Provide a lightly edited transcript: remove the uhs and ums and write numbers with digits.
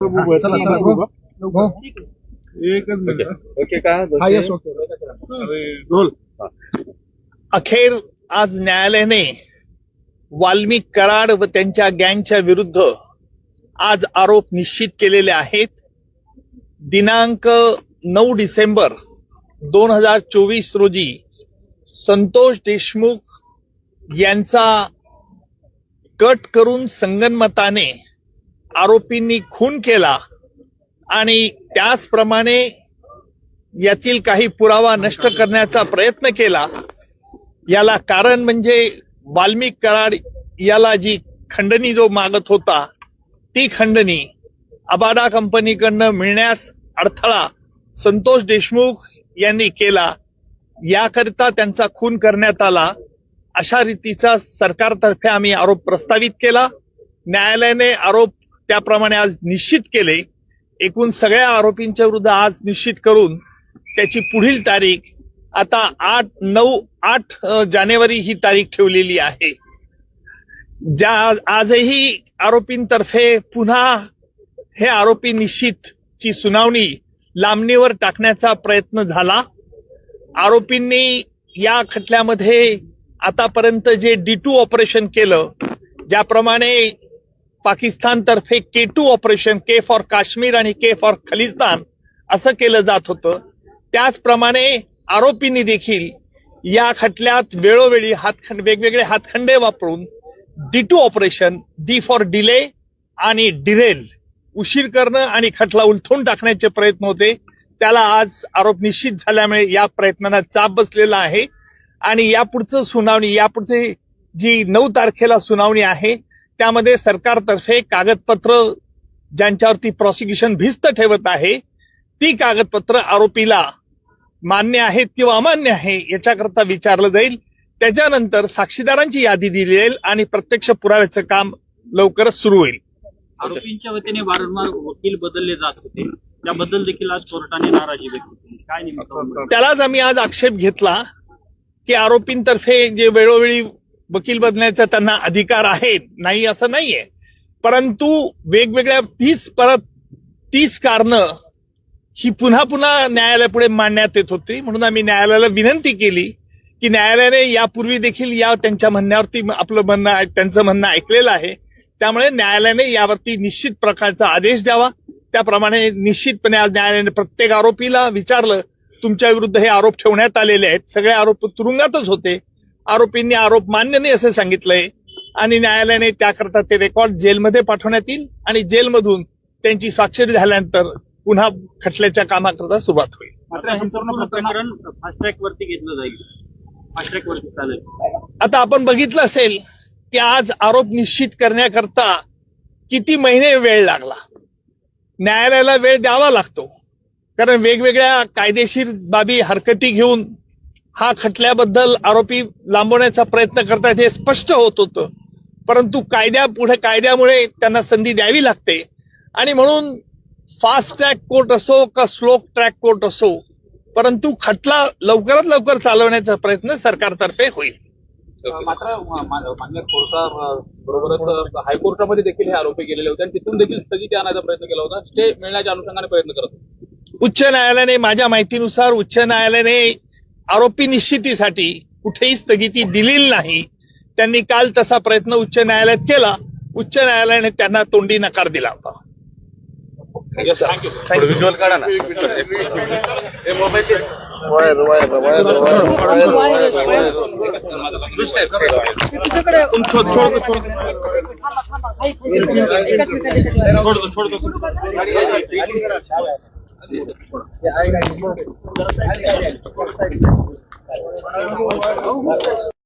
एकच minute. Okay का अखेर आज न्यायालयाने वाल्मिक कराड व त्यांच्या गँगच्या विरुद्ध आज आरोप निश्चित केलेले आहेत. दिनांक 9 डिसेंबर 2024 रोजी संतोष देशमुख यांचा कट करून संगनमताने आरोपींनी खून केला आणि त्याचप्रमाणे यातील काही पुरावा नष्ट करण्याचा प्रयत्न केला. याला कारण म्हणजे वाल्मिक कराड याला जी खंडणी जो मागत होता ती खंडणी अबाडा कंपनीकडनं मिळण्यास अडथळा संतोष देशमुख यांनी केला. याकरिता त्यांचा खून करण्यात आला अशा रीतीचा सरकारतर्फे आम्ही आरोप प्रस्तावित केला. न्यायालयाने आरोप त्याप्रमाणे आज निश्चित केले. एकूण सगळ्या आरोपींच्या विरुद्ध आज निश्चित करून त्याची पुढील तारीख आता 8 जानेवारी ही तारीख ठेवलेली आहे. आजही आरोपींतर्फे पुन्हा हे आरोपी निश्चितची सुनावणी लांबणीवर टाकण्याचा प्रयत्न झाला. आरोपींनी या खटल्यामध्ये आतापर्यंत जे D2 ऑपरेशन केलं, ज्याप्रमाणे पाकिस्तानतर्फे K2 operation, K for Kashmir आणि K फॉर खलिस्तान असं केलं जात होतं, त्याचप्रमाणे आरोपींनी देखील या खटल्यात वेळोवेळी वेगवेगळे हातखंडे वापरून D2 operation, D for delay आणि डिरेल, उशीर करणं आणि खटला उलथून टाकण्याचे प्रयत्न होते. त्याला आज आरोप निश्चित झाल्यामुळे या प्रयत्नांना चाप बसलेला आहे आणि यापुढचं सुनावणी, यापुढे जी 9 तारखेला सुनावणी आहे त्यामध्ये सरकारतर्फे कागदपत्र ज्यांच्यावरती प्रॉसिक्युशन भिस्त ठेवत आहे ती कागदपत्र आरोपीला मान्य आहेत किंवा अमान्य आहे याच्याकरता विचारलं जाईल. त्याच्यानंतर साक्षीदारांची यादी दिली जाईल आणि प्रत्यक्ष पुराव्याचं काम लवकरच सुरू होईल. आरोपींच्या वतीने वारंवार वकील बदलले जात होते, त्याबद्दल देखील आज कोर्टाने नाराजी व्यक्त केली. काय नेमकं त्यालाच आम्ही आज आक्षेप घेतला की आरोपींतर्फे जे वेळोवेळी वकील बदलण्याचा त्यांना अधिकार आहे, नाही असं नाहीये, परंतु वेगवेगळ्या 30 कारणं ही पुन्हा पुन्हा न्यायालयापुढे मांडण्यात येत होती. म्हणून आम्ही न्यायालयाला विनंती केली की न्यायालयाने यापूर्वी देखील या त्यांच्या म्हणण्यावरती त्यांचं म्हणणं ऐकलेलं आहे, त्यामुळे न्यायालयाने यावरती निश्चित प्रकारचा आदेश द्यावा. त्याप्रमाणे निश्चितपणे आज न्यायालयाने प्रत्येक आरोपीला विचारलं, तुमच्या विरुद्ध हे आरोप ठेवण्यात आलेले आहेत. सगळे आरोप तुरुंगातच होते. आरोपींनी आरोप मान्य नाही असं सांगितलंय आणि न्यायालयाने त्याकरता ते रेकॉर्ड जेलमध्ये पाठवण्यात येईल आणि जेलमधून त्यांची स्वाक्षरी झाल्यानंतर पुन्हा खटल्याच्या कामाकरता सुरुवात होईल. मात्र हे संपूर्ण प्रकरण फास्ट ट्रॅक वरती घेतलं जाईल, फास्ट ट्रॅक वरती चालेल. आता आपण बघितलं असेल की आज आरोप निश्चित करण्याकरता किती महिने वेळ लागला. न्यायालयाला वेळ द्यावा लागतो कारण वेगवेगळ्या कायदेशीर बाबी हरकती घेऊन हा खटल्याबद्दल आरोपी लांबवण्याचा प्रयत्न करतात हे स्पष्ट होत होतं, परंतु कायद्यामुळे त्यांना संधी द्यावी लागते आणि म्हणून फास्ट ट्रॅक कोर्ट असो का स्लो ट्रॅक कोर्ट असो, परंतु खटला लवकरात लवकर चालवण्याचा प्रयत्न सरकारतर्फे होईल. मात्र मान्य कोर्टाबरोबरच हायकोर्टामध्ये देखील हे आरोपी गेलेले होते आणि तिथून देखील स्थगिती आणायचा प्रयत्न केला होता. स्टे मिळण्याच्या अनुषंगाने प्रयत्न करत होते. उच्च न्यायालयाने, माझ्या माहितीनुसार उच्च न्यायालयाने आरोपी निश्चितीसाठी कुठेही स्थगिती दिलेली नाही. त्यांनी काल तसा प्रयत्न उच्च न्यायालयात केला. उच्च न्यायालयाने त्यांना तोंडी नकार दिला होता. व्हिज्युअल काढा ना. छोड़ दो